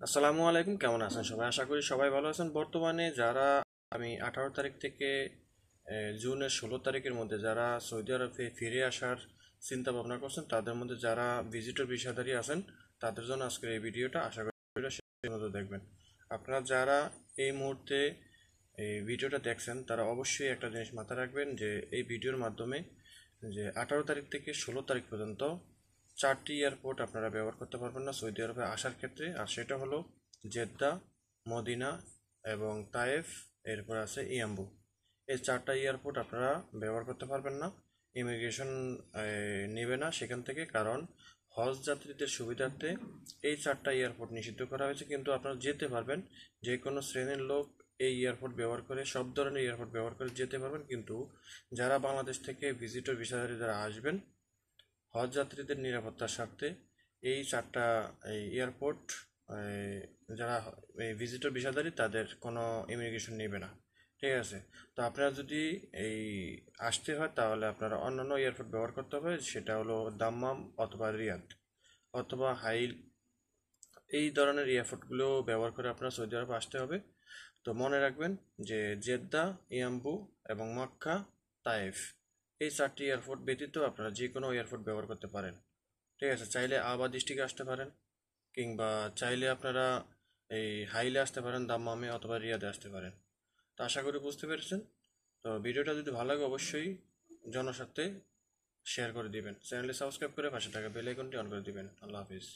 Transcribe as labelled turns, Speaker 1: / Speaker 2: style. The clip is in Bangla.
Speaker 1: আসসালামু আলাইকুম, কেমন আছেন সবাই? আশা করি সবাই ভালো আছেন। বর্তমানে যারা আমি 18 তারিখ থেকে জুনের 16 তারিখের মধ্যে যারা সৌদি আরবে ফিরে আসার চিন্তা ভাবনা করছেন, তাদের মধ্যে যারা ভিজিটর ভিসাধারী আছেন, তাদের জন্য আজকের এই ভিডিওটা। আশা করি ভিডিওটা শেষ পর্যন্ত দেখবেন। আপনারা যারা এই মুহূর্তে এই ভিডিওটা দেখছেন, তারা অবশ্যই একটা জিনিস মাথায় রাখবেন যে এই ভিডিওর মাধ্যমে যে 18 তারিখ থেকে 16 তারিখ পর্যন্ত 4টি এয়ারপোর্ট আপনারা ব্যবহার করতে পারবেন না সৌদি আরবে আসার ক্ষেত্রে। আর সেটা হলো জেদ্দা, মদিনা এবং তায়েফ, এরপর আছে ইয়াম্বু। এই 4টা এয়ারপোর্ট আপনারা ব্যবহার করতে পারবেন না। ইমিগ্রেশন নেবে না সেখান থেকে, কারণ হজ যাত্রীদের সুবিধার্থে এই 4টা এয়ারপোর্ট নিষিদ্ধ করা হয়েছে। কিন্তু আপনারা যেতে পারবেন, যে কোনো শ্রেণীর লোক এই এয়ারপোর্ট ব্যবহার করে, সব ধরনের এয়ারপোর্ট ব্যবহার করে যেতে পারবেন। কিন্তু যারা বাংলাদেশ থেকে ভিজিটর ভিসাধারী যারা আসবেন হজ যাত্রীদের নিরাপত্তার স্বার্থে এই 4টা এই এয়ারপোর্ট যারা এই ভিজিটর ভিসাধারী তাদের কোনো ইমিগ্রেশন নেবে না। ঠিক আছে? তো আপনারা যদি এই আসতে হয় তাহলে আপনারা অন্যান্য এয়ারপোর্ট ব্যবহার করতে হবে। সেটা হলো দাম্মাম অথবা রিয়াদ অথবা হাইল। এই ধরনের এয়ারপোর্টগুলো ব্যবহার করে আপনারা সৌদি আরবে আসতে হবে। তো মনে রাখবেন যে জেদ্দা, ইয়াম্বু এবং মক্কা, তায়েফ, এই 4টি এয়ারপোর্ট ব্যতীত আপনারা যে কোনো এয়ারপোর্ট ব্যবহার করতে পারেন। ঠিক আছে? চাইলে আবা ডিস্ট্রিক্টে আসতে পারেন, কিংবা চাইলে আপনারা এই হাইলে আসতে পারেন, দাম্মামে অথবা রিয়াদে আসতে পারেন। তো আশা করি বুঝতে পেরেছেন। তো ভিডিওটা যদি ভালো লাগে অবশ্যই জনস্বার্থে শেয়ার করে দিবেন। চ্যানেলটি সাবস্ক্রাইব করে পাশে থাকা বেল আইকনটি অন করে দিবেন। আল্লাহ হাফিজ।